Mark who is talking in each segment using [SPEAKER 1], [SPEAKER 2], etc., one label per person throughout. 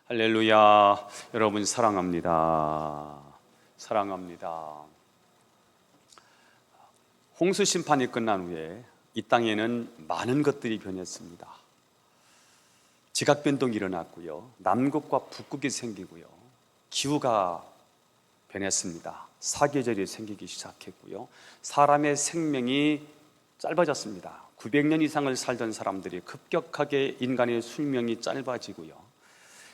[SPEAKER 1] 할렐루야. 여러분 사랑합니다. 사랑합니다. 홍수 심판이 끝난 후에 이 땅에는 많은 것들이 변했습니다. 지각 변동이 일어났고요. 남극과 북극이 생기고요. 기후가 변했습니다. 사계절이 생기기 시작했고요. 사람의 생명이 짧아졌습니다. 900년 이상을 살던 사람들이 급격하게 인간의 수명이 짧아지고요.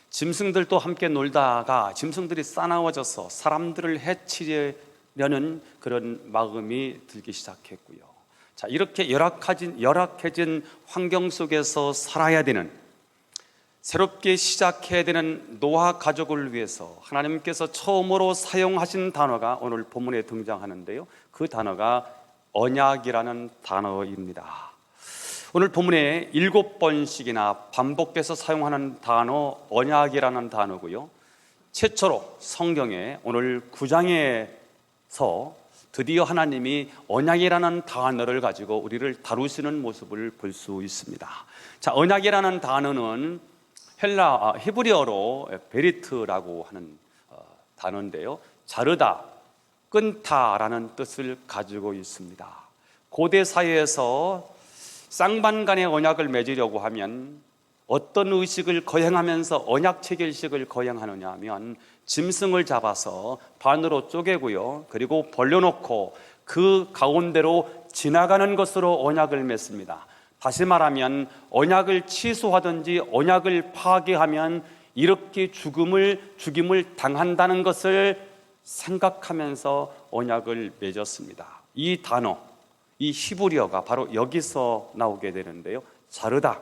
[SPEAKER 1] 짐승들도 함께 놀다가 짐승들이 싸나워져서 사람들을 해치려는 그런 마음이 들기 시작했고요. 자, 이렇게 열악해진 환경 속에서 살아야 되는, 새롭게 시작해야 되는 노아 가족을 위해서 하나님께서 처음으로 사용하신 단어가 오늘 본문에 등장하는데요. 그 단어가 언약이라는 단어입니다. 오늘 본문에 7번씩이나 반복해서 사용하는 단어 언약이라는 단어고요. 최초로 성경에 오늘 9장에서 드디어 하나님이 언약이라는 단어를 가지고 우리를 다루시는 모습을 볼 수 있습니다. 자, 언약이라는 단어는 히브리어로 베리트라고 하는 단어인데요. 자르다, 끊다라는 뜻을 가지고 있습니다. 고대 사회에서 쌍방 간의 언약을 맺으려고 하면 어떤 의식을 거행하면서 언약 체결식을 거행하느냐 하면 짐승을 잡아서 반으로 쪼개고요. 그리고 벌려놓고 그 가운데로 지나가는 것으로 언약을 맺습니다. 다시 말하면 언약을 취소하든지 언약을 파괴하면 이렇게 죽임을 당한다는 것을 생각하면서 언약을 맺었습니다. 이 단어, 이 히브리어가 바로 여기서 나오게 되는데요. 자르다,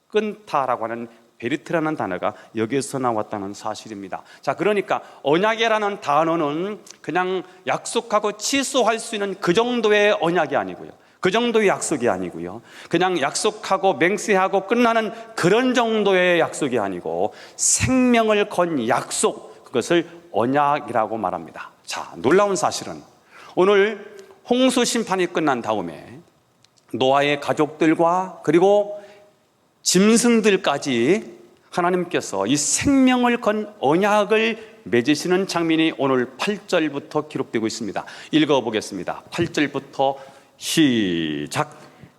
[SPEAKER 1] 끊다라고 하는 베리트라는 단어가 여기서 나왔다는 사실입니다. 자, 그러니까 언약이라는 단어는 그냥 약속하고 취소할 수 있는 그 정도의 언약이 아니고요. 그 정도의 약속이 아니고요. 그냥 약속하고 맹세하고 끝나는 그런 정도의 약속이 아니고 생명을 건 약속, 그것을 언약이라고 말합니다. 자, 놀라운 사실은 오늘 홍수 심판이 끝난 다음에 노아의 가족들과 그리고 짐승들까지 하나님께서 이 생명을 건 언약을 맺으시는 장면이 오늘 8절부터 기록되고 있습니다. 읽어보겠습니다. 8절부터 시작.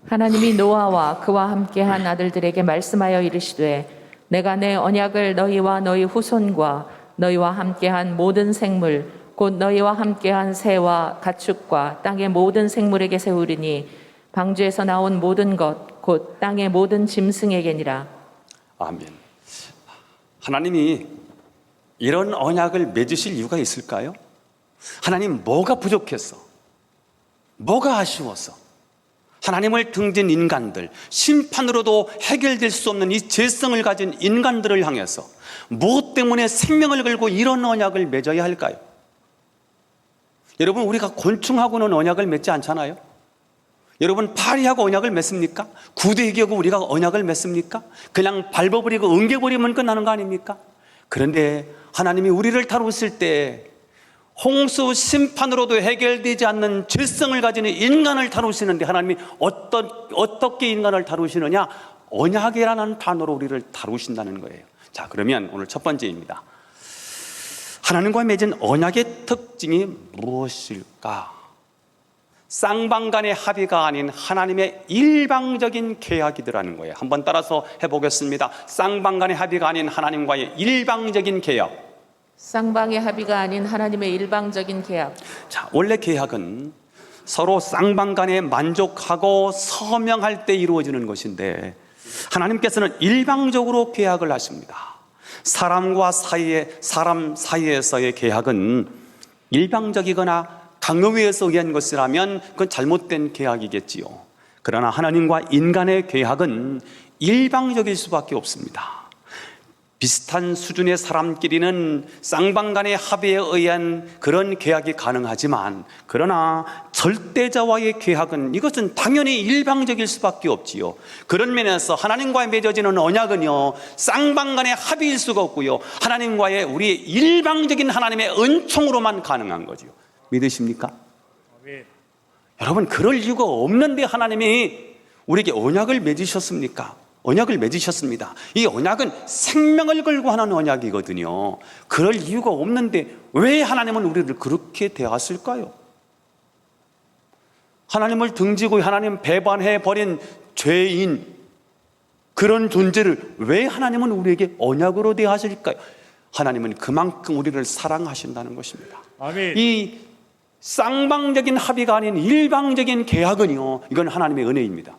[SPEAKER 2] 하나님이 노아와 그와 함께한 아들들에게 말씀하여 이르시되 내가 내 언약을 너희와 너희 후손과 너희와 함께한 모든 생물 곧 너희와 함께한 새와 가축과 땅의 모든 생물에게 세우리니 방주에서 나온 모든 것 곧 땅의 모든 짐승에게니라.
[SPEAKER 1] 아멘. 하나님이 이런 언약을 맺으실 이유가 있을까요? 하나님 뭐가 부족했어? 뭐가 아쉬웠어? 하나님을 등진 인간들, 심판으로도 해결될 수 없는 이 죄성을 가진 인간들을 향해서 무엇 때문에 생명을 걸고 이런 언약을 맺어야 할까요? 여러분, 우리가 곤충하고는 언약을 맺지 않잖아요. 여러분, 파리하고 언약을 맺습니까? 구대기하고 우리가 언약을 맺습니까? 그냥 밟아버리고 엉겨버리면 끝나는 거 아닙니까? 그런데 하나님이 우리를 다루실 때 홍수 심판으로도 해결되지 않는 죄성을 가지는 인간을 다루시는데 하나님이 어떻게 인간을 다루시느냐? 언약이라는 단어로 우리를 다루신다는 거예요. 자, 그러면 오늘 첫 번째입니다. 하나님과 맺은 언약의 특징이 무엇일까? 쌍방 간의 합의가 아닌 하나님의 일방적인 계약이더라는 거예요. 한번 따라서 해보겠습니다. 쌍방 간의 합의가 아닌 하나님과의 일방적인 계약.
[SPEAKER 2] 쌍방의 합의가 아닌 하나님의 일방적인 계약.
[SPEAKER 1] 자, 원래 계약은 서로 쌍방 간에 만족하고 서명할 때 이루어지는 것인데 하나님께서는 일방적으로 계약을 하십니다. 사람 사이에서의 계약은 일방적이거나 강요에 의한 것이라면 그건 잘못된 계약이겠지요. 그러나 하나님과 인간의 계약은 일방적일 수밖에 없습니다. 비슷한 수준의 사람끼리는 쌍방 간의 합의에 의한 그런 계약이 가능하지만 그러나 절대자와의 계약은 이것은 당연히 일방적일 수밖에 없지요. 그런 면에서 하나님과 맺어지는 언약은요, 쌍방 간의 합의일 수가 없고요, 하나님과의 우리의 일방적인 하나님의 은총으로만 가능한 거지요. 믿으십니까? 아멘. 여러분, 그럴 이유가 없는데 하나님이 우리에게 언약을 맺으셨습니까? 언약을 맺으셨습니다. 이 언약은 생명을 걸고 하는 언약이거든요. 그럴 이유가 없는데 왜 하나님은 우리를 그렇게 대하실까요? 하나님을 등지고 하나님 배반해 버린 죄인, 그런 존재를 왜 하나님은 우리에게 언약으로 대하실까요? 하나님은 그만큼 우리를 사랑하신다는 것입니다.
[SPEAKER 3] 아멘.
[SPEAKER 1] 이 쌍방적인 합의가 아닌 일방적인 계약은요, 이건 하나님의 은혜입니다.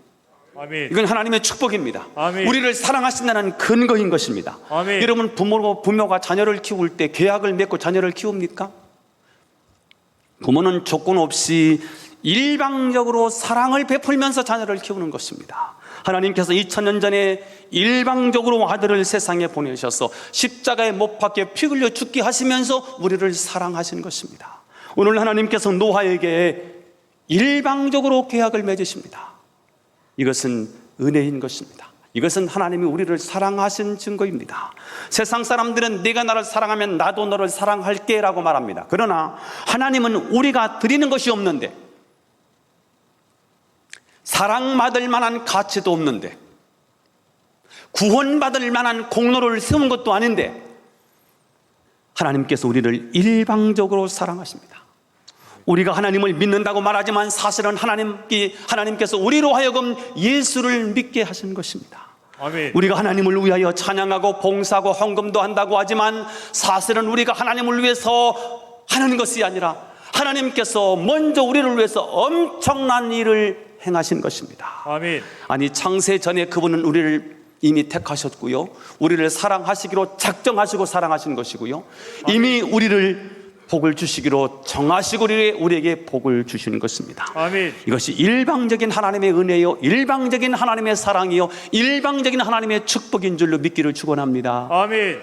[SPEAKER 3] 아멘.
[SPEAKER 1] 이건 하나님의 축복입니다.
[SPEAKER 3] 아멘.
[SPEAKER 1] 우리를 사랑하신다는 근거인 것입니다.
[SPEAKER 3] 아멘.
[SPEAKER 1] 여러분, 부모가 자녀를 키울 때 계약을 맺고 자녀를 키웁니까? 부모는 조건 없이 일방적으로 사랑을 베풀면서 자녀를 키우는 것입니다. 하나님께서 2000년 전에 일방적으로 아들을 세상에 보내셔서 십자가에 못 박혀 피 흘려 죽게 하시면서 우리를 사랑하신 것입니다. 오늘 하나님께서 노아에게 일방적으로 계약을 맺으십니다. 이것은 은혜인 것입니다. 이것은 하나님이 우리를 사랑하신 증거입니다. 세상 사람들은 네가 나를 사랑하면 나도 너를 사랑할게 라고 말합니다. 그러나 하나님은 우리가 드리는 것이 없는데, 사랑받을 만한 가치도 없는데, 구원받을 만한 공로를 세운 것도 아닌데 하나님께서 우리를 일방적으로 사랑하십니다. 우리가 하나님을 믿는다고 말하지만 사실은 하나님께서 우리로 하여금 예수를 믿게 하신 것입니다.
[SPEAKER 3] 아멘.
[SPEAKER 1] 우리가 하나님을 위하여 찬양하고 봉사하고 헌금도 한다고 하지만 사실은 우리가 하나님을 위해서 하는 것이 아니라 하나님께서 먼저 우리를 위해서 엄청난 일을 행하신 것입니다.
[SPEAKER 3] 아멘.
[SPEAKER 1] 아니, 창세 전에 그분은 우리를 이미 택하셨고요, 우리를 사랑하시기로 작정하시고 사랑하신 것이고요, 이미 우리를 복을 주시기로 정하시고 우리에게 복을 주시는 것입니다.
[SPEAKER 3] 아멘.
[SPEAKER 1] 이것이 일방적인 하나님의 은혜요, 일방적인 하나님의 사랑이요, 일방적인 하나님의 축복인 줄로 믿기를 축원합니다.
[SPEAKER 3] 아멘.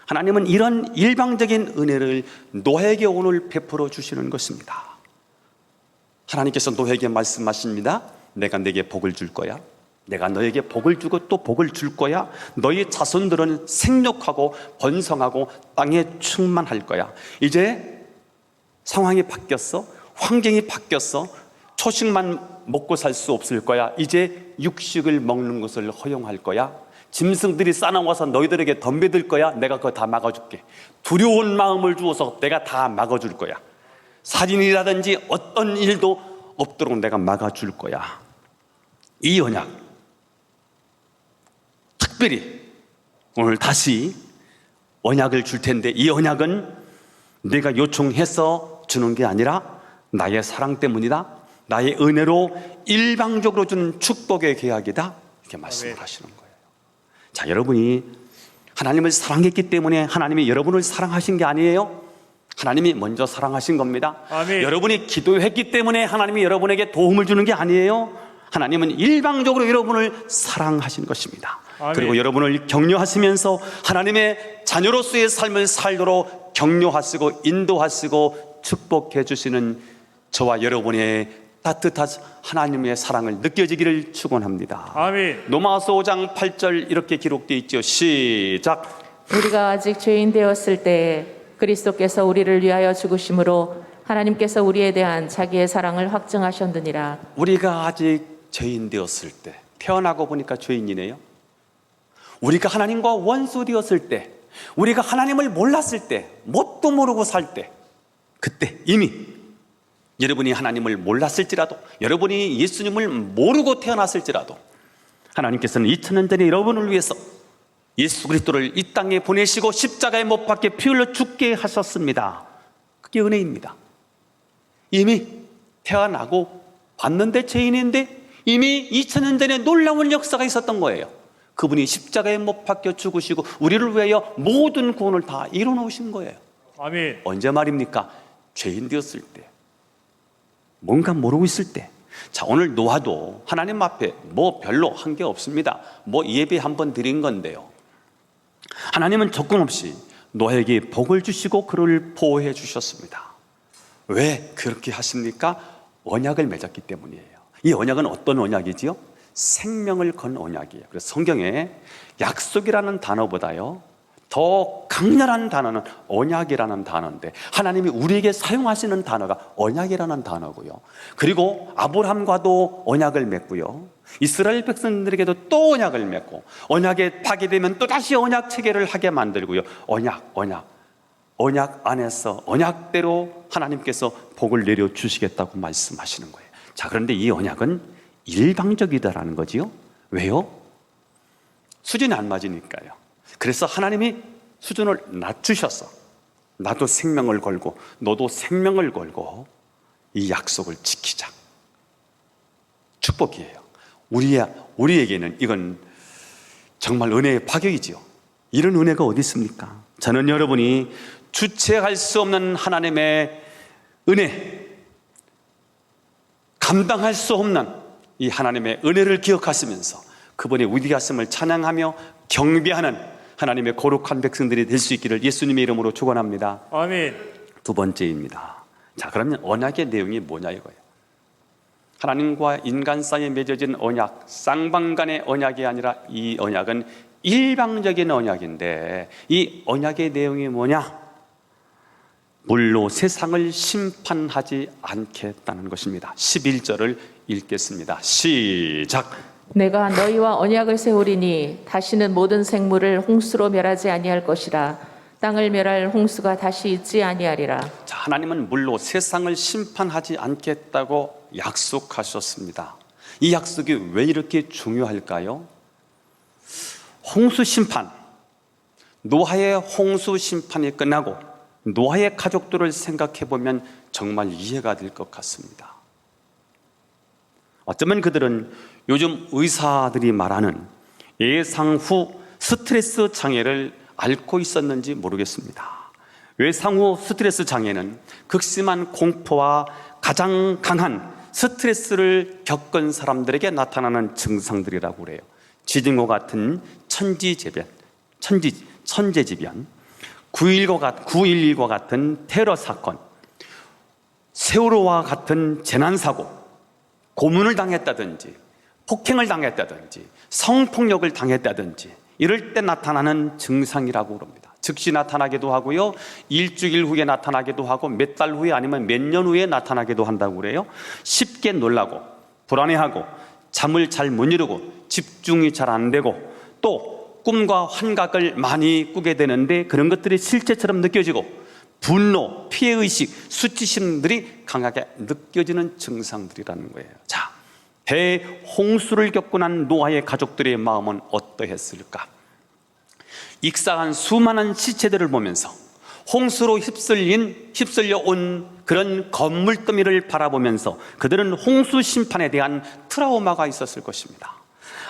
[SPEAKER 1] 하나님은 이런 일방적인 은혜를 노아에게 오늘 베풀어 주시는 것입니다. 하나님께서 노아에게 말씀하십니다. 내가 네게 복을 줄 거야. 내가 너에게 복을 주고 또 복을 줄 거야. 너희 자손들은 생육하고 번성하고 땅에 충만할 거야. 이제 상황이 바뀌었어. 환경이 바뀌었어. 초식만 먹고 살 수 없을 거야. 이제 육식을 먹는 것을 허용할 거야. 짐승들이 싸나와서 너희들에게 덤벼들 거야. 내가 그거 다 막아줄게. 두려운 마음을 주어서 내가 다 막아줄 거야. 살인이라든지 어떤 일도 없도록 내가 막아줄 거야. 이 언약, 특별히 오늘 다시 언약을 줄 텐데, 이 언약은 내가 요청해서 주는 게 아니라 나의 사랑 때문이다, 나의 은혜로 일방적으로 준 축복의 계약이다, 이렇게 말씀을 하시는 거예요. 자, 여러분이 하나님을 사랑했기 때문에 하나님이 여러분을 사랑하신 게 아니에요. 하나님이 먼저 사랑하신 겁니다.
[SPEAKER 3] 아멘.
[SPEAKER 1] 여러분이 기도했기 때문에 하나님이 여러분에게 도움을 주는 게 아니에요. 하나님은 일방적으로 여러분을 사랑하신 것입니다.
[SPEAKER 3] 아멘.
[SPEAKER 1] 그리고 여러분을 격려하시면서 하나님의 자녀로서의 삶을 살도록 격려하시고 인도하시고 축복해 주시는 저와 여러분의 따뜻한 하나님의 사랑을 느껴지기를 축원합니다.
[SPEAKER 3] 아멘.
[SPEAKER 1] 로마서 5장 8절 이렇게 기록되어 있죠. 시작.
[SPEAKER 2] 우리가 아직 죄인 되었을 때에 그리스도께서 우리를 위하여 죽으심으로 하나님께서 우리에 대한 자기의 사랑을 확증하셨느니라.
[SPEAKER 1] 우리가 아직 죄인 되었을 때, 태어나고 보니까 죄인이네요. 우리가 하나님과 원수 되었을 때, 우리가 하나님을 몰랐을 때, 뭣도 모르고 살 때, 그때 이미 여러분이 하나님을 몰랐을지라도, 여러분이 예수님을 모르고 태어났을지라도 하나님께서는 2000년 전에 여러분을 위해서 예수 그리스도를 이 땅에 보내시고 십자가에 못 박혀 피 흘려 죽게 하셨습니다. 그게 은혜입니다. 이미 태어나고 봤는데 죄인인데 이미 2000년 전에 놀라운 역사가 있었던 거예요. 그분이 십자가에 못 박혀 죽으시고 우리를 위하여 모든 구원을 다 이뤄놓으신 거예요.
[SPEAKER 3] 아멘.
[SPEAKER 1] 언제 말입니까? 죄인 되었을 때, 뭔가 모르고 있을 때. 자, 오늘 노아도 하나님 앞에 뭐 별로 한 게 없습니다. 뭐 예배 한번 드린 건데요, 하나님은 조건 없이 노아에게 복을 주시고 그를 보호해 주셨습니다. 왜 그렇게 하십니까? 언약을 맺었기 때문이에요. 이 언약은 어떤 언약이지요? 생명을 건 언약이에요. 그래서 성경에 약속이라는 단어보다요 더 강렬한 단어는 언약이라는 단어인데, 하나님이 우리에게 사용하시는 단어가 언약이라는 단어고요. 그리고 아브라함과도 언약을 맺고요, 이스라엘 백성들에게도 또 언약을 맺고 언약에 파괴되면 또다시 언약 체계를 하게 만들고요. 언약 안에서 언약대로 하나님께서 복을 내려주시겠다고 말씀하시는 거예요. 자, 그런데 이 언약은 일방적이다라는 거지요. 왜요? 수준이 안 맞으니까요. 그래서 하나님이 수준을 낮추셔서 나도 생명을 걸고 너도 생명을 걸고 이 약속을 지키자. 축복이에요. 우리에게는 이건 정말 은혜의 파격이지요. 이런 은혜가 어디 있습니까? 저는 여러분이 주체할 수 없는 하나님의 은혜, 감당할 수 없는 이 하나님의 은혜를 기억하시면서 그분의 위대하심을 찬양하며 경배하는 하나님의 거룩한 백성들이 될 수 있기를 예수님의 이름으로 축원합니다.
[SPEAKER 3] 아멘.
[SPEAKER 1] 두 번째입니다. 자, 그러면 언약의 내용이 뭐냐 이거예요. 하나님과 인간 사이에 맺어진 언약, 쌍방간의 언약이 아니라 이 언약은 일방적인 언약인데 이 언약의 내용이 뭐냐? 물로 세상을 심판하지 않겠다는 것입니다. 11절을 읽겠습니다. 시작.
[SPEAKER 2] 내가 너희와 언약을 세우리니 다시는 모든 생물을 홍수로 멸하지 아니할 것이라. 땅을 멸할 홍수가 다시 있지 아니하리라.
[SPEAKER 1] 자, 하나님은 물로 세상을 심판하지 않겠다고 약속하셨습니다. 이 약속이 왜 이렇게 중요할까요? 홍수 심판, 노아의 홍수 심판이 끝나고 노아의 가족들을 생각해 보면 정말 이해가 될 것 같습니다. 어쩌면 그들은 요즘 의사들이 말하는 예상 후 스트레스 장애를 앓고 있었는지 모르겠습니다. 예상 후 스트레스 장애는 극심한 공포와 가장 강한 스트레스를 겪은 사람들에게 나타나는 증상들이라고 그래요. 지진과 같은 천재지변, 9.11과 같은 테러 사건, 세월호와 같은 재난사고, 고문을 당했다든지 폭행을 당했다든지 성폭력을 당했다든지 이럴 때 나타나는 증상이라고 합니다. 즉시 나타나기도 하고요, 일주일 후에 나타나기도 하고 몇 달 후에 아니면 몇 년 후에 나타나기도 한다고 그래요. 쉽게 놀라고 불안해하고 잠을 잘 못 이루고 집중이 잘 안 되고 또 꿈과 환각을 많이 꾸게 되는데 그런 것들이 실제처럼 느껴지고 분노, 피해의식, 수치심들이 강하게 느껴지는 증상들이라는 거예요. 자, 대홍수를 겪고 난 노아의 가족들의 마음은 어떠했을까? 익사한 수많은 시체들을 보면서 홍수로 휩쓸려 온 그런 건물더미를 바라보면서 그들은 홍수 심판에 대한 트라우마가 있었을 것입니다.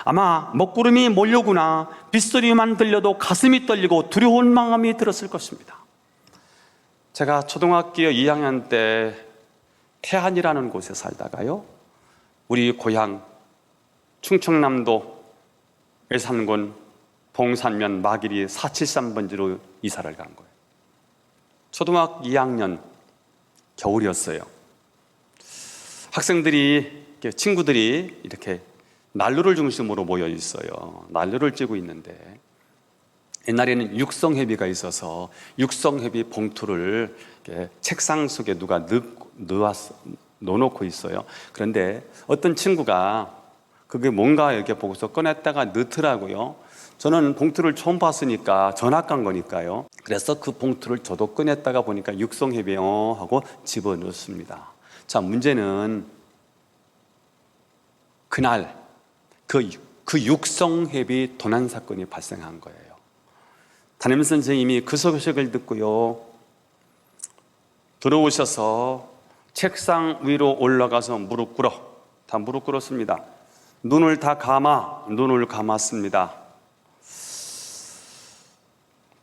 [SPEAKER 1] 아마 먹구름이 몰려오거나 빗소리만 들려도 가슴이 떨리고 두려운 마음이 들었을 것입니다. 제가 초등학교 2학년 때 태안이라는 곳에 살다가요, 우리 고향 충청남도 외산군 봉산면 마길이 473번지로 이사를 간 거예요. 초등학교 2학년 겨울이었어요. 학생들이, 친구들이 이렇게 난로를 중심으로 모여 있어요. 난로를 찌고 있는데 옛날에는 육성회비가 있어서 육성회비 봉투를 책상 속에 누가 넣어놓고 있어요. 그런데 어떤 친구가 그게 뭔가 이렇게 보고서 꺼냈다가 넣더라고요. 저는 봉투를 처음 봤으니까 전학 간 거니까요. 그래서 그 봉투를 저도 꺼냈다가 보니까 육성회비 하고 집어넣습니다. 자, 문제는 그날 그 육성회비 도난 사건이 발생한 거예요. 담임 선생님이 그 소식을 듣고요, 들어오셔서 책상 위로 올라가서 무릎 꿇었습니다. 눈을 감았습니다.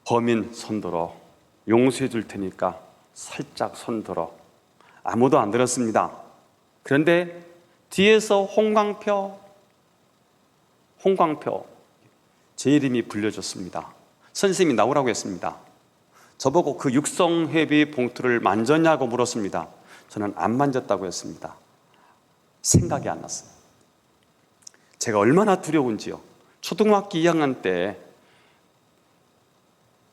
[SPEAKER 1] 범인 손들어, 용서해 줄 테니까 살짝 손들어. 아무도 안 들었습니다. 그런데 뒤에서 홍광표 제 이름이 불려졌습니다. 선생님이 나오라고 했습니다. 저보고 그 육성회비 봉투를 만졌냐고 물었습니다. 저는 안 만졌다고 했습니다. 생각이 안 났어요. 제가 얼마나 두려운지요. 초등학교 2학년 때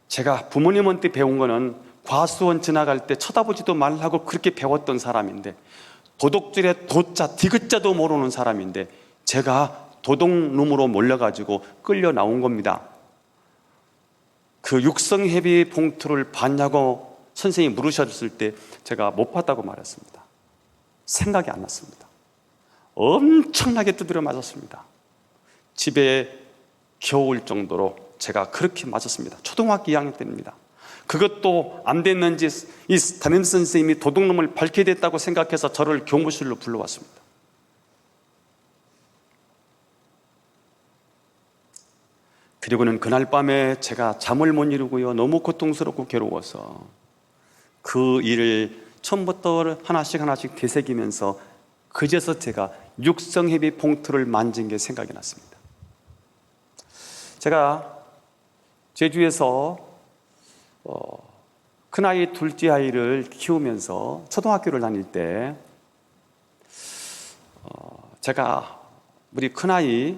[SPEAKER 1] 제가 부모님한테 배운 거는 과수원 지나갈 때 쳐다보지도 말라고 그렇게 배웠던 사람인데, 도덕질의 도자, 디귿자도 모르는 사람인데 제가 도둑놈으로 몰려가지고 끌려 나온 겁니다. 그 육성회비 봉투를 봤냐고 선생님이 물으셨을 때 제가 못 봤다고 말했습니다. 생각이 안 났습니다. 엄청나게 두드려 맞았습니다. 집에 겨울 정도로 제가 그렇게 맞았습니다. 초등학교 2학년 때입니다. 그것도 안 됐는지 이 담임 선생님이 도둑놈을 밝게 됐다고 생각해서 저를 교무실로 불러왔습니다. 그리고는 그날 밤에 제가 잠을 못 이루고요, 너무 고통스럽고 괴로워서 그 일을 처음부터 하나씩 되새기면서 그제서 제가 육성회비 봉투를 만진 게 생각이 났습니다. 제가 제주에서 큰아이 둘째 아이를 키우면서 초등학교를 다닐 때 제가 우리 큰아이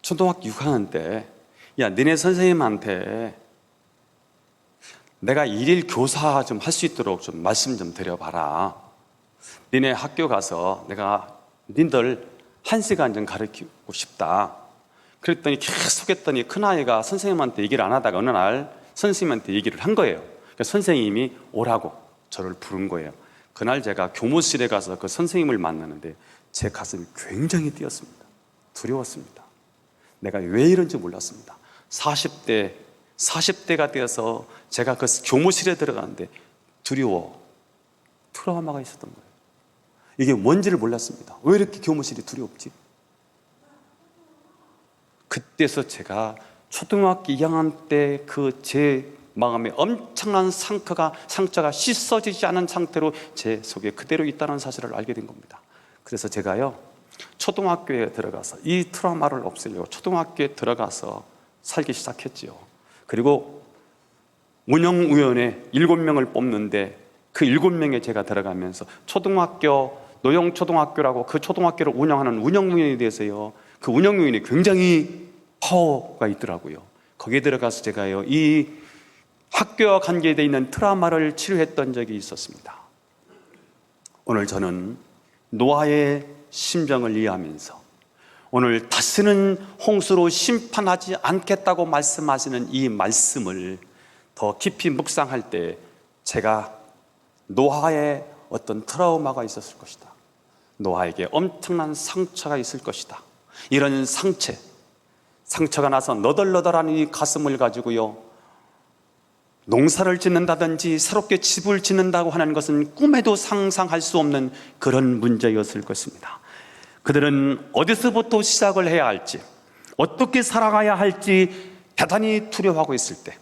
[SPEAKER 1] 초등학교 6학년 때, 야, 너네 선생님한테 내가 일일 교사 좀 할 수 있도록 좀 말씀 좀 드려봐라. 너네 학교 가서 내가 니들 1시간 좀 가르치고 싶다. 그랬더니 계속 했더니 큰아이가 선생님한테 얘기를 안 하다가 어느 날 선생님한테 얘기를 한 거예요. 그러니까 선생님이 오라고 저를 부른 거예요. 그날 제가 교무실에 가서 그 선생님을 만나는데 제 가슴이 굉장히 뛰었습니다. 두려웠습니다. 내가 왜 이런지 몰랐습니다. 40대가 되어서 제가 그 교무실에 들어가는데 두려워, 트라우마가 있었던 거예요. 이게 뭔지를 몰랐습니다. 왜 이렇게 교무실이 두렵지? 그때서 제가 초등학교 2학년 때 그 제 마음에 엄청난 상처가 씻어지지 않은 상태로 제 속에 그대로 있다는 사실을 알게 된 겁니다. 그래서 제가요, 초등학교에 들어가서 이 트라우마를 없애려고 초등학교에 들어가서 살기 시작했지요. 그리고 운영위원회 7명을 뽑는데 그 7명에 제가 들어가면서 초등학교, 노영초등학교라고 그 초등학교를 운영하는 운영위원회에 대해서요, 그 운영위원회에 굉장히 파워가 있더라고요. 거기에 들어가서 제가요, 이 학교와 관계되어 있는 트라우마를 치료했던 적이 있었습니다. 오늘 저는 노아의 심정을 이해하면서 오늘 다시는 홍수로 심판하지 않겠다고 말씀하시는 이 말씀을 더 깊이 묵상할 때 제가 노아의 어떤 트라우마가 있었을 것이다. 노아에게 엄청난 상처가 있을 것이다. 이런 상처가 나서 너덜너덜한 이 가슴을 가지고요, 농사를 짓는다든지 새롭게 집을 짓는다고 하는 것은 꿈에도 상상할 수 없는 그런 문제였을 것입니다. 그들은 어디서부터 시작을 해야 할지, 어떻게 살아가야 할지 대단히 두려워하고 있을 때,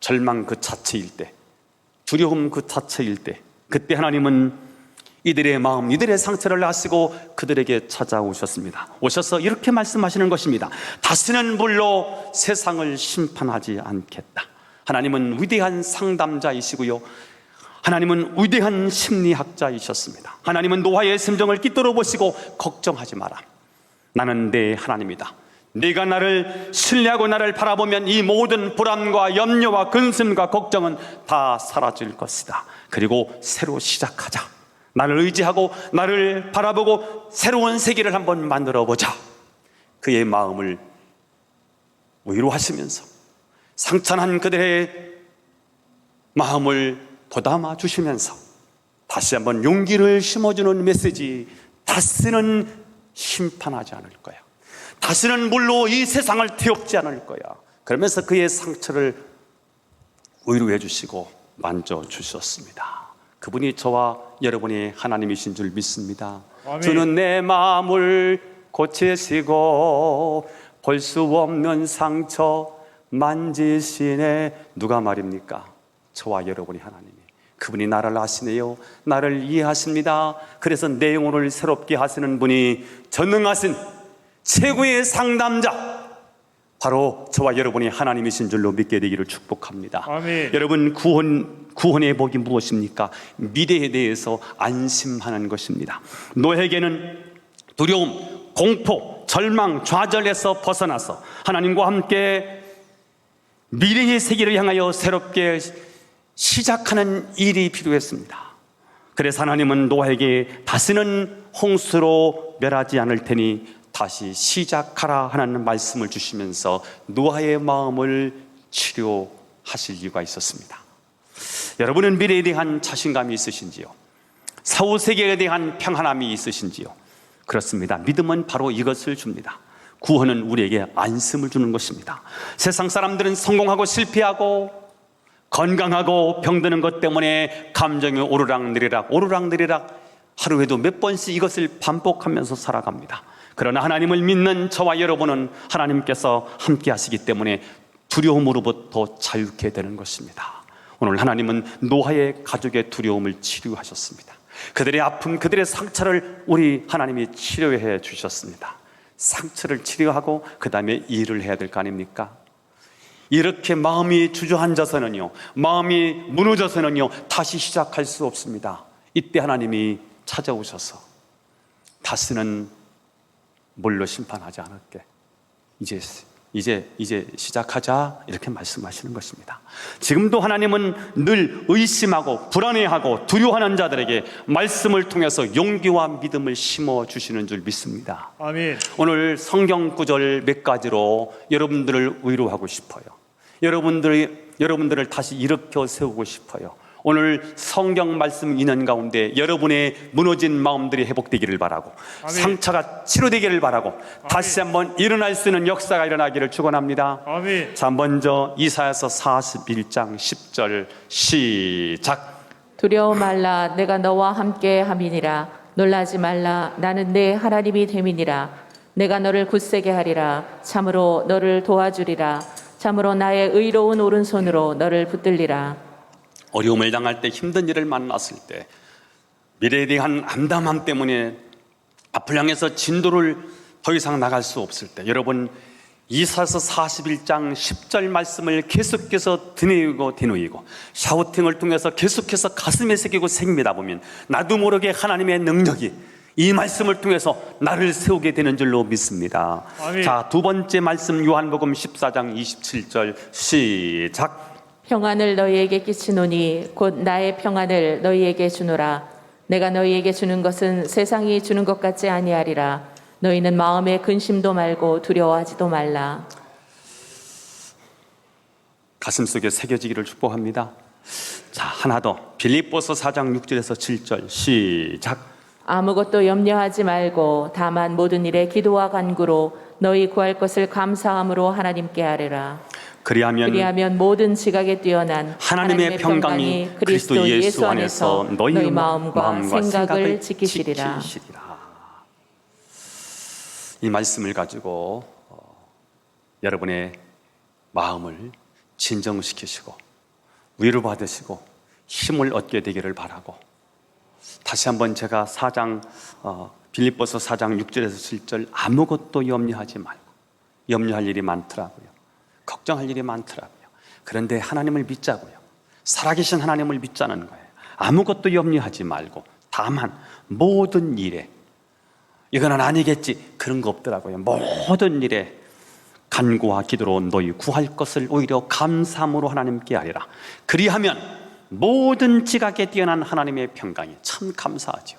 [SPEAKER 1] 절망 그 자체일 때, 두려움 그 자체일 때, 그때 하나님은 이들의 마음, 이들의 상처를 아시고 그들에게 찾아오셨습니다. 오셔서 이렇게 말씀하시는 것입니다. 다시는 물로 세상을 심판하지 않겠다. 하나님은 위대한 상담자이시고요, 하나님은 위대한 심리학자이셨습니다. 하나님은 노아의 심정을 깃들어 보시고 걱정하지 마라. 나는 내 하나님이다. 네가 나를 신뢰하고 나를 바라보면 이 모든 불안과 염려와 근심과 걱정은 다 사라질 것이다. 그리고 새로 시작하자. 나를 의지하고 나를 바라보고 새로운 세계를 한번 만들어 보자. 그의 마음을 위로하시면서 상처난 그들의 마음을 보담아 주시면서 다시 한번 용기를 심어주는 메시지, 다시는 심판하지 않을 거야. 다시는 물로 이 세상을 태웁지 않을 거야. 그러면서 그의 상처를 위로해 주시고 만져주셨습니다. 그분이 저와 여러분의 하나님이신 줄 믿습니다.
[SPEAKER 3] 아멘.
[SPEAKER 1] 주는 내 마음을 고치시고 볼 수 없는 상처 만지시네. 누가 말입니까? 저와 여러분이 하나님이. 그분이 나를 아시네요. 나를 이해하십니다. 그래서 내 영혼을 새롭게 하시는 분이 전능하신 최고의 상담자, 바로 저와 여러분이 하나님이신 줄로 믿게 되기를 축복합니다.
[SPEAKER 3] 아멘.
[SPEAKER 1] 여러분, 구원의 복이 무엇입니까? 미래에 대해서 안심하는 것입니다. 노아에게는 두려움, 공포, 절망, 좌절에서 벗어나서 하나님과 함께 미래의 세계를 향하여 새롭게 시작하는 일이 필요했습니다. 그래서 하나님은 노아에게 다시는 홍수로 멸하지 않을 테니 다시 시작하라 하는 말씀을 주시면서 노아의 마음을 치료하실 이유가 있었습니다. 여러분은 미래에 대한 자신감이 있으신지요? 사후 세계에 대한 평안함이 있으신지요? 그렇습니다. 믿음은 바로 이것을 줍니다. 구원은 우리에게 안심을 주는 것입니다. 세상 사람들은 성공하고 실패하고 건강하고 병드는 것 때문에 감정이 오르락내리락 하루에도 몇 번씩 이것을 반복하면서 살아갑니다. 그러나 하나님을 믿는 저와 여러분은 하나님께서 함께 하시기 때문에 두려움으로부터 자유케 되는 것입니다. 오늘 하나님은 노아의 가족의 두려움을 치료하셨습니다. 그들의 아픔, 그들의 상처를 우리 하나님이 치료해 주셨습니다. 상처를 치료하고 그 다음에 일을 해야 될 거 아닙니까? 이렇게 마음이 주저앉아서는요, 마음이 무너져서는요, 다시 시작할 수 없습니다. 이때 하나님이 찾아오셔서 다시는 물로 심판하지 않을게, 이제 시작하자, 이렇게 말씀하시는 것입니다. 지금도 하나님은 늘 의심하고 불안해하고 두려워하는 자들에게 말씀을 통해서 용기와 믿음을 심어주시는 줄 믿습니다.
[SPEAKER 3] 아멘.
[SPEAKER 1] 오늘 성경 구절 몇 가지로 여러분들을 위로하고 싶어요. 여러분들을 다시 일으켜 세우고 싶어요. 오늘 성경 말씀 인연 가운데 여러분의 무너진 마음들이 회복되기를 바라고,
[SPEAKER 3] 아멘.
[SPEAKER 1] 상처가 치료되기를 바라고, 다시 한번 일어날 수 있는 역사가 일어나기를 축원합니다.
[SPEAKER 3] 아멘.
[SPEAKER 1] 자, 먼저 이사야서 41장 10절 시작.
[SPEAKER 2] 두려워 말라 내가 너와 함께 함이니라. 놀라지 말라 나는 내 하나님이 됨이니라. 내가 너를 굳세게 하리라. 참으로 너를 도와주리라. 참으로 나의 의로운 오른손으로 너를 붙들리라.
[SPEAKER 1] 어려움을 당할 때, 힘든 일을 만났을 때, 미래에 대한 암담함 때문에 앞을 향해서 진도를 더 이상 나갈 수 없을 때, 여러분 이사야서 41장 10절 말씀을 계속해서 되뇌이고 샤우팅을 통해서 계속해서 가슴에 새기고 생기다 보면 나도 모르게 하나님의 능력이 이 말씀을 통해서 나를 세우게 되는 줄로 믿습니다.
[SPEAKER 3] 아멘.
[SPEAKER 1] 자, 두 번째 말씀 요한복음 14장 27절 시작.
[SPEAKER 2] 평안을 너희에게 끼치노니 곧 나의 평안을 너희에게 주노라. 내가 너희에게 주는 것은 세상이 주는 것 같지 아니하리라. 너희는 마음에 근심도 말고 두려워하지도 말라.
[SPEAKER 1] 가슴속에 새겨지기를 축복합니다. 자, 하나 더. 빌립보서 4장 6절에서 7절 시작.
[SPEAKER 2] 아무것도 염려하지 말고 다만 모든 일에 기도와 간구로 너희 구할 것을 감사함으로 하나님께 아뢰라. 그리하면 모든 지각에 뛰어난 하나님의 평강이 그리스도 예수 안에서 너희 마음과 생각을 지키시리라.
[SPEAKER 1] 이 말씀을 가지고 여러분의 마음을 진정시키시고 위로받으시고 힘을 얻게 되기를 바라고, 다시 한번 제가 빌립보서 4장 6절에서 7절 아무것도 염려하지 말고, 염려할 일이 많더라고요. 걱정할 일이 많더라고요. 그런데 하나님을 믿자고요. 살아계신 하나님을 믿자는 거예요. 아무것도 염려하지 말고 다만 모든 일에, 이거는 아니겠지, 그런 거 없더라고요. 모든 일에 간구와 기도로 너희 구할 것을 오히려 감사함으로 하나님께 하리라. 그리하면 모든 지각에 뛰어난 하나님의 평강이, 참 감사하죠.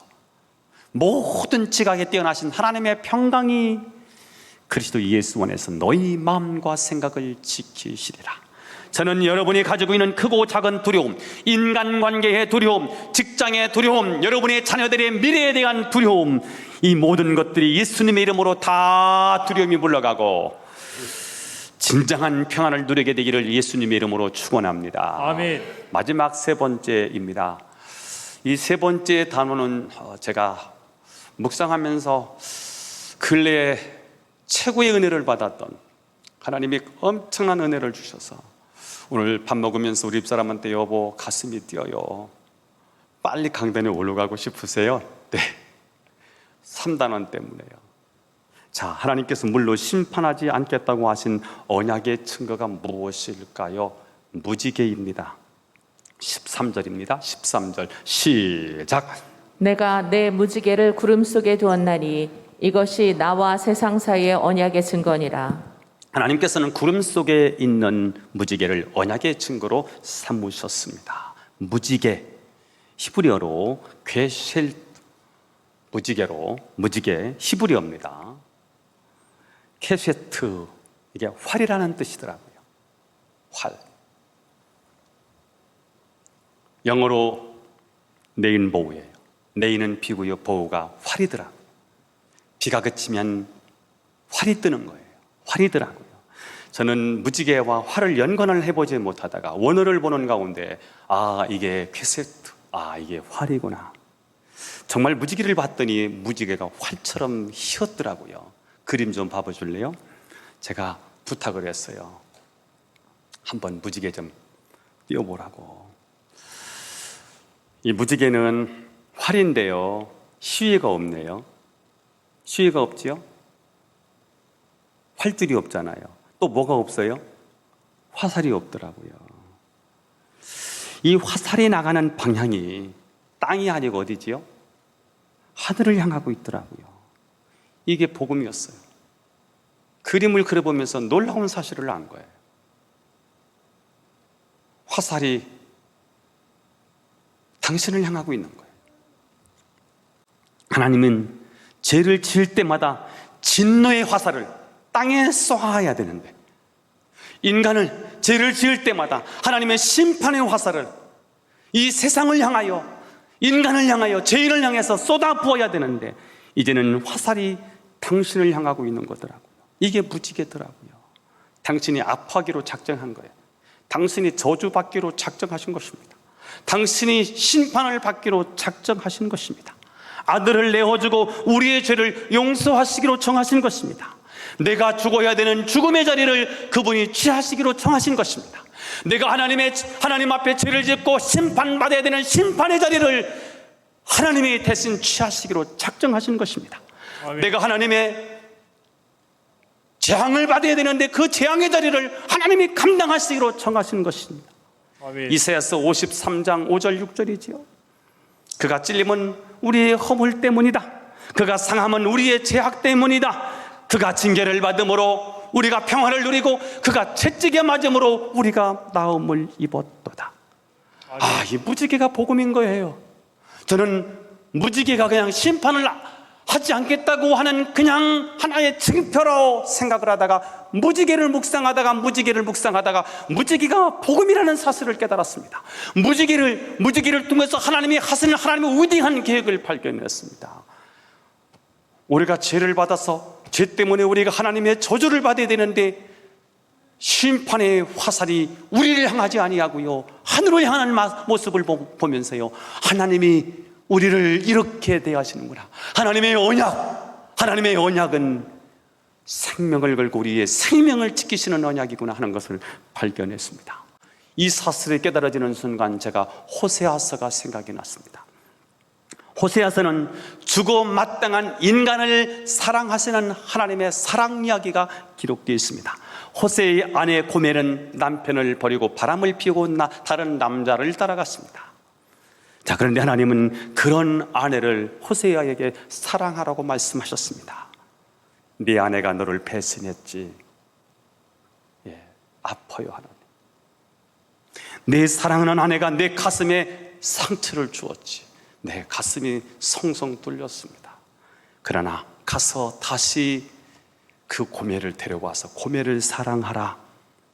[SPEAKER 1] 모든 지각에 뛰어나신 하나님의 평강이 그리스도 예수 안에서 너희 마음과 생각을 지키시리라. 저는 여러분이 가지고 있는 크고 작은 두려움, 인간관계의 두려움, 직장의 두려움, 여러분의 자녀들의 미래에 대한 두려움, 이 모든 것들이 예수님의 이름으로 다 두려움이 물러가고 진정한 평안을 누리게 되기를 예수님의 이름으로 축원합니다.
[SPEAKER 3] 아멘.
[SPEAKER 1] 마지막 세 번째입니다. 이 세 번째 단어는 제가 묵상하면서 근래에 최고의 은혜를 받았던, 하나님이 엄청난 은혜를 주셔서 오늘 밥 먹으면서 우리 집사람한테 여보 가슴이 뛰어요, 빨리 강단에 올라가고 싶으세요? 네, 3단원 때문에요. 자, 하나님께서 물로 심판하지 않겠다고 하신 언약의 증거가 무엇일까요? 무지개입니다. 13절입니다. 13절 시작.
[SPEAKER 2] 내가 내 무지개를 구름 속에 두었나니 이것이 나와 세상 사이의 언약의 증거니라.
[SPEAKER 1] 하나님께서는 구름 속에 있는 무지개를 언약의 증거로 삼으셨습니다. 무지개, 히브리어로 괴셀, 무지개 히브리어입니다. 케세트, 이게 활이라는 뜻이더라고요. 활. 영어로 레인보우예요. 레인은 비고요, 보우가 활이더라고요. 비가 그치면 활이 뜨는 거예요. 활이더라고요. 저는 무지개와 활을 연관을 해보지 못하다가 원어를 보는 가운데 이게 퀘세트, 이게 활이구나. 정말 무지개를 봤더니 무지개가 활처럼 휘었더라고요. 그림 좀 봐보실래요? 제가 부탁을 했어요. 한번 무지개 좀 띄워보라고. 이 무지개는 활인데요, 시위가 없네요. 시위가 없지요? 활줄이 없잖아요. 또 뭐가 없어요? 화살이 없더라고요. 이 화살이 나가는 방향이 땅이 아니고 어디지요? 하늘을 향하고 있더라고요. 이게 복음이었어요. 그림을 그려보면서 놀라운 사실을 안 거예요. 화살이 당신을 향하고 있는 거예요. 하나님은 죄를 지을 때마다 진노의 화살을 땅에 쏘아야 되는데, 인간을 죄를 지을 때마다 하나님의 심판의 화살을 이 세상을 향하여, 인간을 향하여, 죄인을 향해서 쏟아 부어야 되는데, 이제는 화살이 당신을 향하고 있는 거더라고요. 이게 무지개더라고요. 당신이 아파하기로 작정한 거예요. 당신이 저주받기로 작정하신 것입니다. 당신이 심판을 받기로 작정하신 것입니다. 아들을 내어주고 우리의 죄를 용서하시기로 정하신 것입니다. 내가 죽어야 되는 죽음의 자리를 그분이 취하시기로 정하신 것입니다. 내가 하나님 앞에 죄를 짓고 심판받아야 되는 심판의 자리를 하나님이 대신 취하시기로 작정하신 것입니다. 아멘. 내가 하나님의 재앙을 받아야 되는데 그 재앙의 자리를 하나님이 감당하시기로 정하신 것입니다. 아멘. 이사야서 53장 5절 6절이지요. 그가 찔림은 우리의 허물 때문이다. 그가 상함은 우리의 죄악 때문이다. 그가 징계를 받음으로 우리가 평화를 누리고 그가 채찍에 맞음으로 우리가 나음을 입었도다. 이 무지개가 복음인 거예요. 저는 무지개가 그냥 심판을 하지 않겠다고 하는 그냥 하나의 증표로 생각을 하다가 무지개를 묵상하다가 무지개가 복음이라는 사실을 깨달았습니다. 무지개를 통해서 하나님의 하시는 하나님의 위대한 계획을 발견했습니다. 우리가 죄를 받아서 죄 때문에 우리가 하나님의 저주를 받아야 되는데 심판의 화살이 우리를 향하지 아니하고요, 하늘을 향하는 모습을 보면서요, 하나님이 우리를 이렇게 대하시는구나. 하나님의 언약은 생명을 걸고 우리의 생명을 지키시는 언약이구나 하는 것을 발견했습니다. 이 사실이 깨달아지는 순간 제가 호세아서가 생각이 났습니다. 호세아서는 죽어 마땅한 인간을 사랑하시는 하나님의 사랑 이야기가 기록되어 있습니다. 호세의 아내 고멜은 남편을 버리고 바람을 피우고 다른 남자를 따라갔습니다. 자, 그런데 하나님은 그런 아내를 호세아에게 사랑하라고 말씀하셨습니다. 네 아내가 너를 배신했지. 아파요, 하나님. 내 사랑하는 아내가 내 가슴에 상처를 주었지. 내 가슴이 성성 뚫렸습니다. 그러나 가서 다시 그 고멜을 데려와서 고멜을 사랑하라.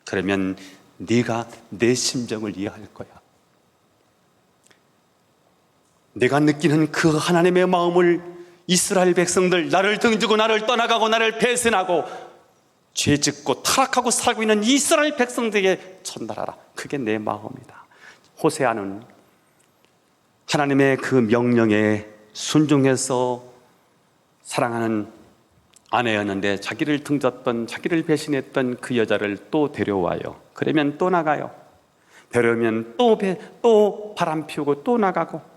[SPEAKER 1] 그러면 네가 내 심정을 이해할 거야. 내가 느끼는 그 하나님의 마음을 이스라엘 백성들, 나를 등지고 나를 떠나가고 나를 배신하고 죄짓고 타락하고 살고 있는 이스라엘 백성들에게 전달하라. 그게 내 마음이다. 호세아는 하나님의 그 명령에 순종해서 사랑하는 아내였는데 자기를 등졌던, 자기를 배신했던 그 여자를 또 데려와요. 그러면 또 나가요. 데려오면 또 바람 피우고 또 나가고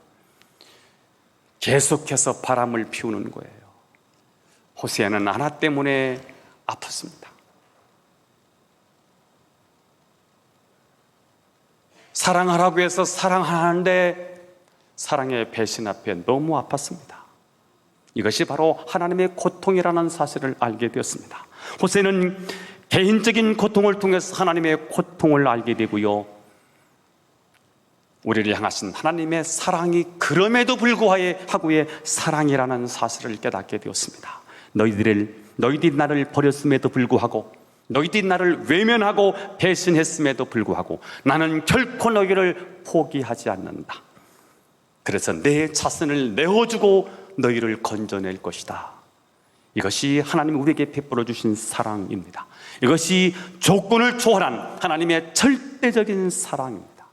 [SPEAKER 1] 계속해서 바람을 피우는 거예요. 호세아는 하나 때문에 아팠습니다. 사랑하라고 해서 사랑하는데 사랑의 배신 앞에 너무 아팠습니다. 이것이 바로 하나님의 고통이라는 사실을 알게 되었습니다. 호세는 개인적인 고통을 통해서 하나님의 고통을 알게 되고요, 우리를 향하신 하나님의 사랑이 그럼에도 불구하고의 사랑이라는 사실을 깨닫게 되었습니다. 너희들이 나를 버렸음에도 불구하고, 너희들이 나를 외면하고 배신했음에도 불구하고 나는 결코 너희를 포기하지 않는다. 그래서 내 자신을 내어주고 너희를 건져낼 것이다. 이것이 하나님이 우리에게 베풀어 주신 사랑입니다. 이것이 조건을 초월한 하나님의 절대적인 사랑입니다.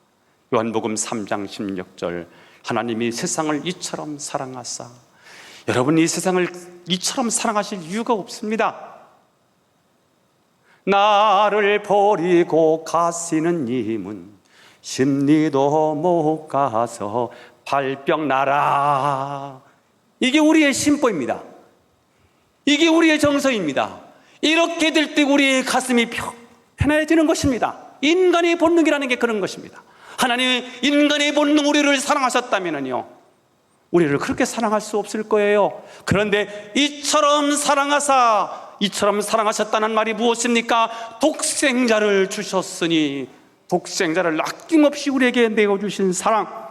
[SPEAKER 1] 요한복음 3장 16절, 하나님이 세상을 이처럼 사랑하사. 여러분, 이 세상을 이처럼 사랑하실 이유가 없습니다. 나를 버리고 가시는 님은 심리도 못 가서 발병 나라. 이게 우리의 심보입니다. 이게 우리의 정서입니다. 이렇게 될 때 우리의 가슴이 편해지는 것입니다. 인간의 본능이라는 게 그런 것입니다. 하나님이 인간의 본능 우리를 사랑하셨다면요, 우리를 그렇게 사랑할 수 없을 거예요. 그런데 이처럼 사랑하셨다는 말이 무엇입니까? 독생자를 주셨으니, 독생자를 아낌없이 우리에게 내어주신 사랑,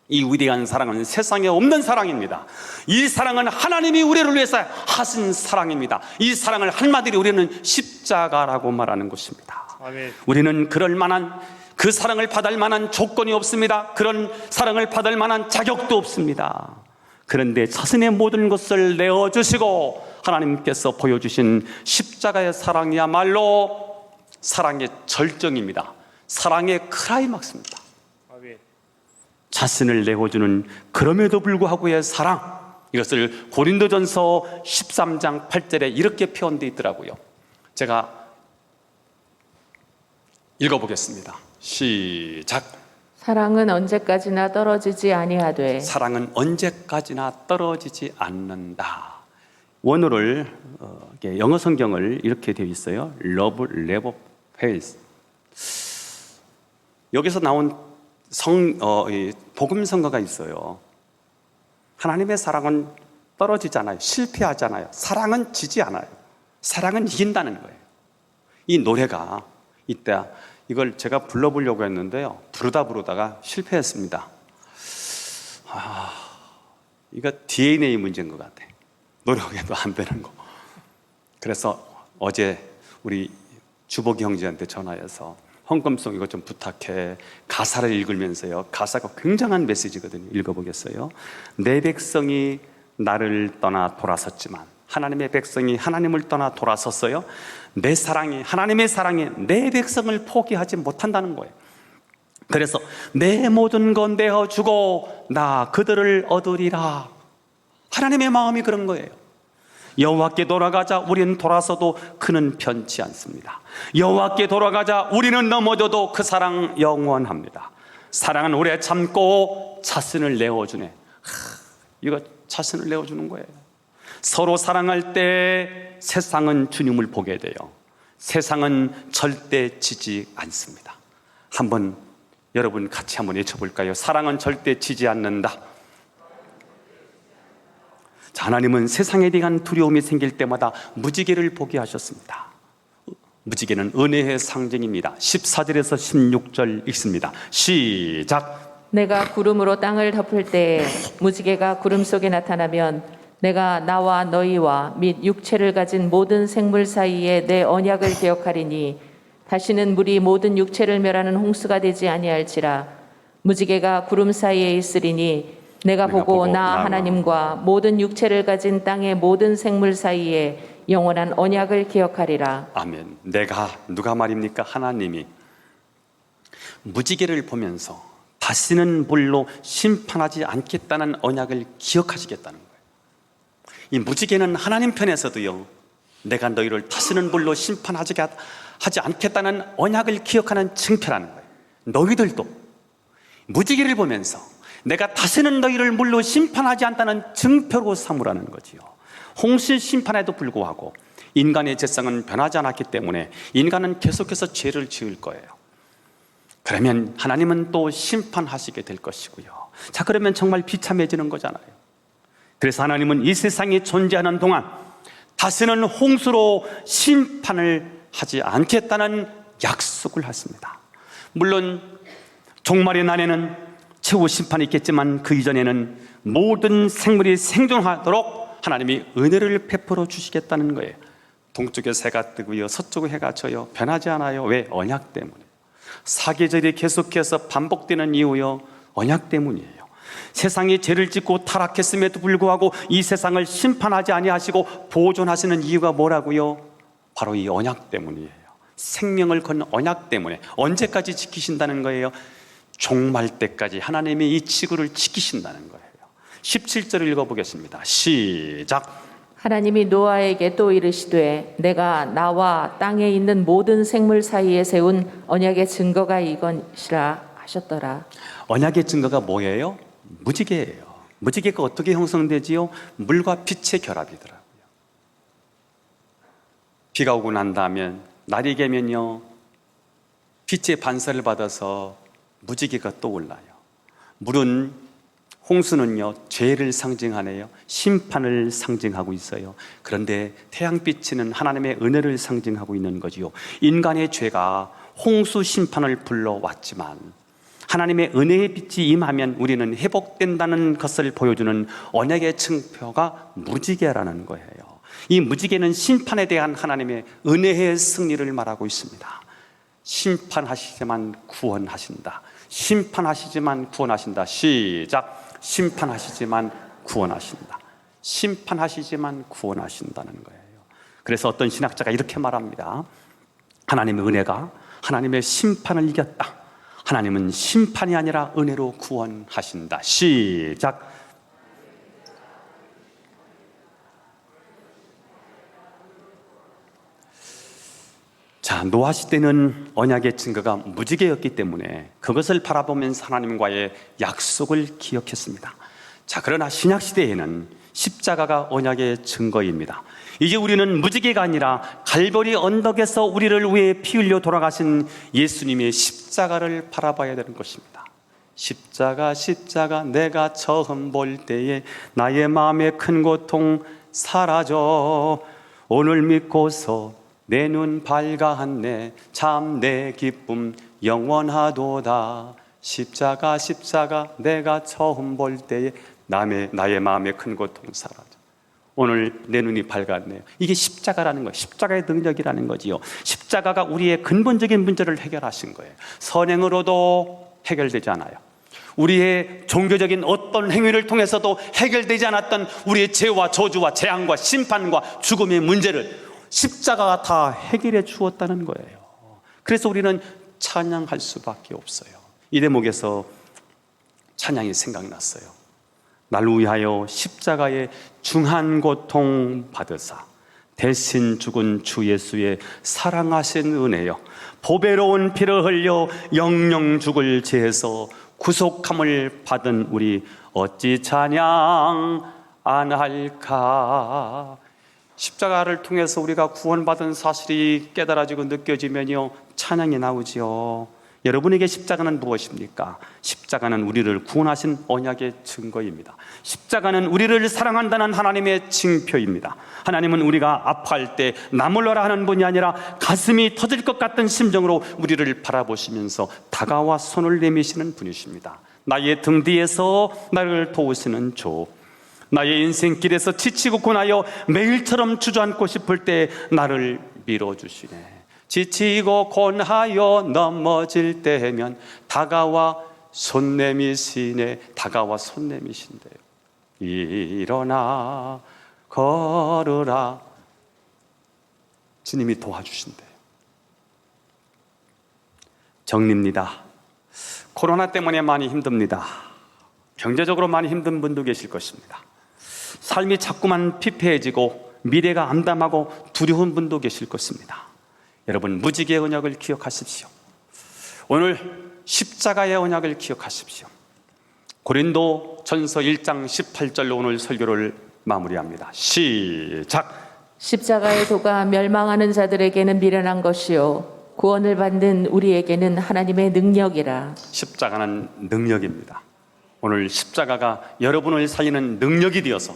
[SPEAKER 1] 이 위대한 사랑은 세상에 없는 사랑입니다. 이 사랑은 하나님이 우리를 위해서 하신 사랑입니다. 이 사랑을 한마디로 우리는 십자가라고 말하는 것입니다.
[SPEAKER 3] 아멘.
[SPEAKER 1] 우리는 그럴 만한, 그 사랑을 받을 만한 조건이 없습니다. 그런 사랑을 받을 만한 자격도 없습니다. 그런데 자신의 모든 것을 내어주시고 하나님께서 보여주신 십자가의 사랑이야말로 사랑의 절정입니다. 사랑의 클라이막스입니다.
[SPEAKER 3] 아멘.
[SPEAKER 1] 자신을 내어주는 그럼에도 불구하고의 사랑, 이것을 고린도전서 13장 8절에 이렇게 표현되어 있더라고요. 제가 읽어보겠습니다. 시작.
[SPEAKER 2] 사랑은 언제까지나 떨어지지 아니하되
[SPEAKER 1] 사랑은 언제까지나 떨어지지 않는다. 원어를 영어 성경을 이렇게 되어 있어요. Love never fails. 여기서 나온 복음 성가가 있어요. 하나님의 사랑은 떨어지지 않아요. 실패하지 않아요. 사랑은 지지 않아요. 사랑은 이긴다는 거예요. 이 노래가 이때 이걸 제가 불러보려고 했는데요, 부르다가 실패했습니다. 이거 DNA 문제인 것 같아. 노력해도 안 되는 거. 그래서 어제 우리 주복이 형제한테 전화해서 헌금송 이거 좀 부탁해. 가사를 읽으면서요, 가사가 굉장한 메시지거든요. 읽어보겠어요. 내 백성이 나를 떠나 돌아섰지만, 하나님의 백성이 하나님을 떠나 돌아섰어요. 내 사랑이, 하나님의 사랑이 내 백성을 포기하지 못한다는 거예요. 그래서 내 모든 건 내어주고 나 그들을 얻으리라. 하나님의 마음이 그런 거예요. 여호와께 돌아가자. 우리는 돌아서도 그는 편치 않습니다. 여호와께 돌아가자. 우리는 넘어져도 그 사랑 영원합니다. 사랑은 오래 참고 자신을 내어주네. 이거 자신을 내어주는 거예요. 서로 사랑할 때 세상은 주님을 보게 돼요. 세상은 절대 지지 않습니다. 한번 여러분 같이 한번 외쳐볼까요? 사랑은 절대 지지 않는다. 자, 하나님은 세상에 대한 두려움이 생길 때마다 무지개를 보게 하셨습니다. 무지개는 은혜의 상징입니다. 14절에서 16절 읽습니다. 시작.
[SPEAKER 2] 내가 구름으로 땅을 덮을 때에 무지개가 구름 속에 나타나면 내가 나와 너희와 및 육체를 가진 모든 생물 사이에 내 언약을 기억하리니 다시는 물이 모든 육체를 멸하는 홍수가 되지 아니할지라. 무지개가 구름 사이에 있으리니 내가 보고 나 하나님과 모든 육체를 가진 땅의 모든 생물 사이에 영원한 언약을 기억하리라.
[SPEAKER 1] 아멘. 누가 말입니까? 하나님이 무지개를 보면서 다시는 물로 심판하지 않겠다는 언약을 기억하시겠다는 거예요. 이 무지개는 하나님 편에서도요, 내가 너희를 다시는 물로 심판하지 않겠다는 언약을 기억하는 증표라는 거예요. 너희들도 무지개를 보면서 내가 다시는 너희를 물로 심판하지 않다는 증표로 삼으라는 거지요. 홍수 심판에도 불구하고 인간의 죄성은 변하지 않았기 때문에 인간은 계속해서 죄를 지을 거예요. 그러면 하나님은 또 심판하시게 될 것이고요. 자, 그러면 정말 비참해지는 거잖아요. 그래서 하나님은 이 세상에 존재하는 동안 다시는 홍수로 심판을 하지 않겠다는 약속을 하십니다. 물론 종말의 날에는 최후 심판이 있겠지만 그 이전에는 모든 생물이 생존하도록 하나님이 은혜를 베풀어 주시겠다는 거예요. 동쪽에 해가 뜨고요, 서쪽에 해가 져요. 변하지 않아요. 왜? 언약 때문에. 사계절이 계속해서 반복되는 이유요, 언약 때문이에요. 세상이 죄를 짓고 타락했음에도 불구하고 이 세상을 심판하지 아니하시고 보존하시는 이유가 뭐라고요? 바로 이 언약 때문이에요. 생명을 건 언약 때문에. 언제까지 지키신다는 거예요? 종말 때까지 하나님이 이 지구를 지키신다는 거예요. 17절을 읽어보겠습니다. 시작.
[SPEAKER 2] 하나님이 노아에게 또 이르시되 내가 나와 땅에 있는 모든 생물 사이에 세운 언약의 증거가 이것이라 하셨더라.
[SPEAKER 1] 언약의 증거가 뭐예요? 무지개예요. 무지개가 어떻게 형성되지요? 물과 빛의 결합이더라고요. 비가 오고 난 다음에 날이 개면요, 빛의 반사를 받아서 무지개가 떠올라요. 물은, 홍수는요, 죄를 상징하네요. 심판을 상징하고 있어요. 그런데 태양빛은 하나님의 은혜를 상징하고 있는 거지요. 인간의 죄가 홍수 심판을 불러왔지만 하나님의 은혜의 빛이 임하면 우리는 회복된다는 것을 보여주는 언약의 층표가 무지개라는 거예요. 이 무지개는 심판에 대한 하나님의 은혜의 승리를 말하고 있습니다. 심판하시지만 구원하신다. 심판하시지만 구원하신다. 시작. 심판하시지만 구원하신다. 심판하시지만 구원하신다는 거예요. 그래서 어떤 신학자가 이렇게 말합니다. 하나님의 은혜가 하나님의 심판을 이겼다. 하나님은 심판이 아니라 은혜로 구원하신다. 시작. 자, 노아 시대는 언약의 증거가 무지개였기 때문에 그것을 바라보면서 하나님과의 약속을 기억했습니다. 자, 그러나 신약 시대에는 십자가가 언약의 증거입니다. 이제 우리는 무지개가 아니라 갈보리 언덕에서 우리를 위해 피 흘려 돌아가신 예수님의 십자가를 바라봐야 되는 것입니다. 십자가 십자가 내가 처음 볼 때에 나의 마음의 큰 고통 사라져 오늘 믿고서 내 눈 밝아하네 참 내 기쁨 영원하도다. 십자가 십자가 내가 처음 볼 때에 나의 마음의 큰 고통 사라져 오늘 내 눈이 밝았네요. 이게 십자가라는 거예요. 십자가의 능력이라는 거지요. 십자가가 우리의 근본적인 문제를 해결하신 거예요. 선행으로도 해결되지 않아요. 우리의 종교적인 어떤 행위를 통해서도 해결되지 않았던 우리의 죄와 저주와 재앙과 심판과 죽음의 문제를 십자가가 다 해결해 주었다는 거예요. 그래서 우리는 찬양할 수밖에 없어요. 이 대목에서 찬양이 생각났어요. 날 위하여 십자가의 중한 고통 받으사 대신 죽은 주 예수의 사랑하신 은혜여 보배로운 피를 흘려 영영 죽을 죄에서 구속함을 받은 우리 어찌 찬양 안 할까. 십자가를 통해서 우리가 구원받은 사실이 깨달아지고 느껴지면요 찬양이 나오지요. 여러분에게 십자가는 무엇입니까? 십자가는 우리를 구원하신 언약의 증거입니다. 십자가는 우리를 사랑한다는 하나님의 징표입니다. 하나님은 우리가 아파할 때 나물러라 하는 분이 아니라 가슴이 터질 것 같은 심정으로 우리를 바라보시면서 다가와 손을 내미시는 분이십니다. 나의 등 뒤에서 나를 도우시는 주, 나의 인생길에서 지치고 고나여 매일처럼 주저앉고 싶을 때 나를 밀어주시네. 지치고 곤하여 넘어질 때면 다가와 손 내미시네. 다가와 손 내미신대요. 일어나 걸으라. 주님이 도와주신대요. 정리입니다. 코로나 때문에 많이 힘듭니다. 경제적으로 많이 힘든 분도 계실 것입니다. 삶이 자꾸만 피폐해지고 미래가 암담하고 두려운 분도 계실 것입니다. 여러분, 무지개의 언약을 기억하십시오. 오늘 십자가의 언약을 기억하십시오. 고린도 전서 1장 18절로 오늘 설교를 마무리합니다. 시작.
[SPEAKER 2] 십자가의 도가 멸망하는 자들에게는 미련한 것이요 구원을 받는 우리에게는 하나님의 능력이라.
[SPEAKER 1] 십자가는 능력입니다. 오늘 십자가가 여러분을 살리는 능력이 되어서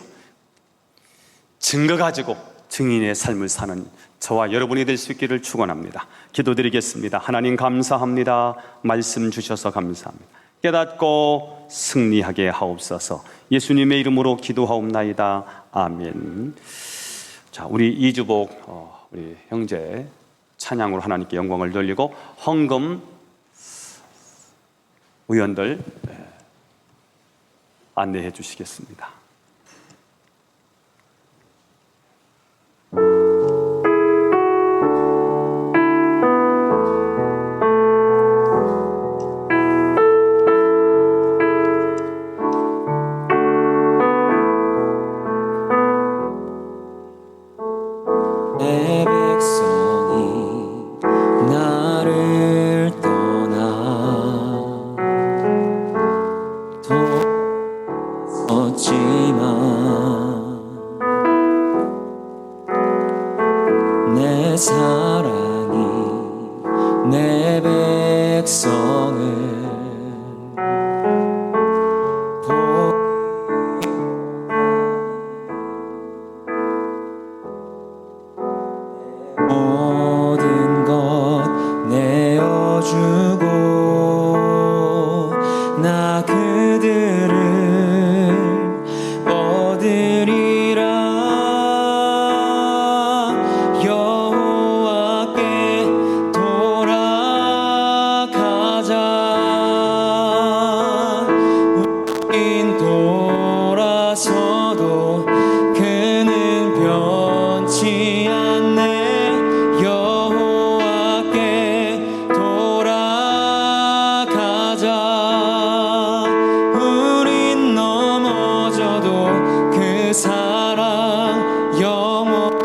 [SPEAKER 1] 증거 가지고 증인의 삶을 사는 저와 여러분이 될 수 있기를 축원합니다. 기도드리겠습니다. 하나님 감사합니다. 말씀 주셔서 감사합니다. 깨닫고 승리하게 하옵소서. 예수님의 이름으로 기도하옵나이다. 아멘. 자, 우리 이주복 우리 형제 찬양으로 하나님께 영광을 돌리고 헌금 의원들 안내해 주시겠습니다.
[SPEAKER 3] 내 백성이 나를 떠나 돌아섰지만 내 사랑이 내 백성을 모든 것 내어주고 나 그들을 얻으리라. 여호와께 돌아가자. 우린 돌아서도 그는 변치 않네. 여호와께 돌아가자. 우린 넘어져도 그 사랑 영원.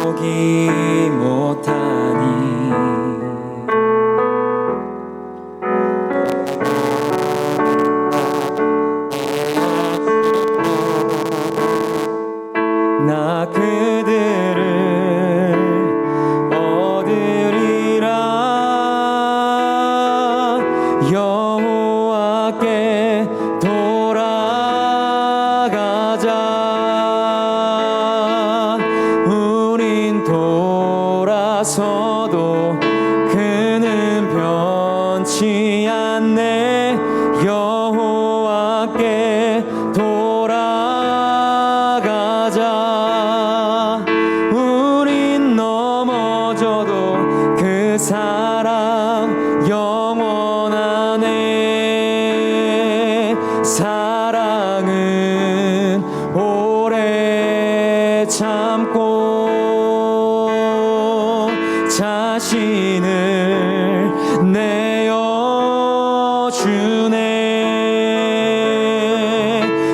[SPEAKER 3] 포기 못하니 나 그들을 얻으리라. 여호와께 돌아가자. 우린 돌아서도 그는 변치 않네. 여호와께 돌아가자. 우린 넘어져도 그 사랑 영원하네. 사랑은 오래 참고 자신을 내어주네.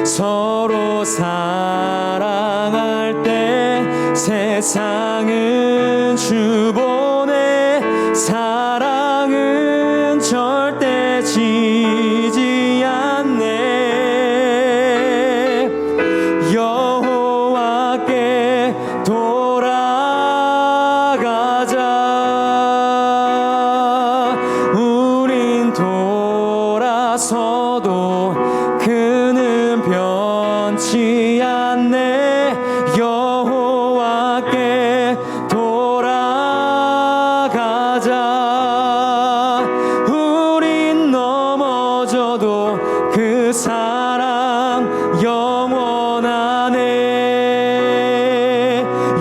[SPEAKER 3] 서로 사랑할 때 세상은 주보내. 사랑은 절대 지지 않네. 여호와께 돌아가자. 우린 돌아서도 그는 변치 않네. 여호와께 돌아가자. 우린 넘어져도 그 사랑 영원하네.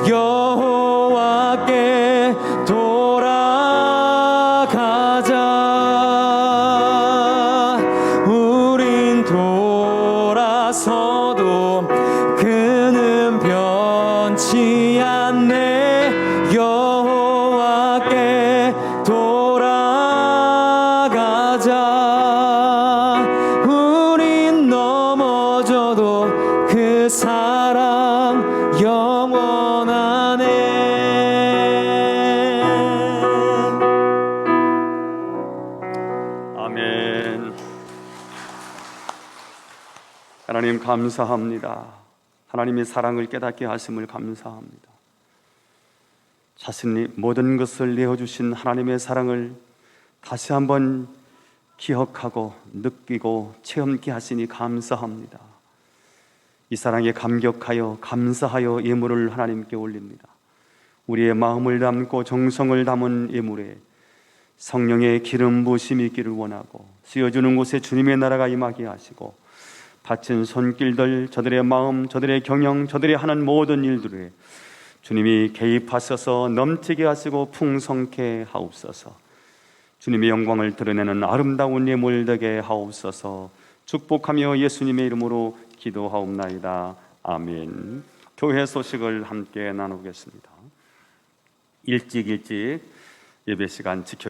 [SPEAKER 3] 여호와께 돌아가자. 우린 돌아서도 그는 변치 않네. 여호와께 돌아가자. 우린 넘어져도 그 사랑 영원하네.
[SPEAKER 1] 하나님 감사합니다. 하나님의 사랑을 깨닫게 하심을 감사합니다. 자신이 모든 것을 내어주신 하나님의 사랑을 다시 한번 기억하고 느끼고 체험케 하시니 감사합니다. 이 사랑에 감격하여 감사하여 예물을 하나님께 올립니다. 우리의 마음을 담고 정성을 담은 예물에 성령의 기름 부으심이 있기를 원하고, 쓰여주는 곳에 주님의 나라가 임하게 하시고, 바친 손길들, 저들의 마음, 저들의 경영, 저들이 하는 모든 일들에 주님이 개입하셔서 넘치게 하시고 풍성케 하옵소서. 주님의 영광을 드러내는 아름다운 예물 되게 하옵소서. 축복하며 예수님의 이름으로 기도하옵나이다. 아멘. 교회 소식을 함께 나누겠습니다. 일찍 예배 시간 지켜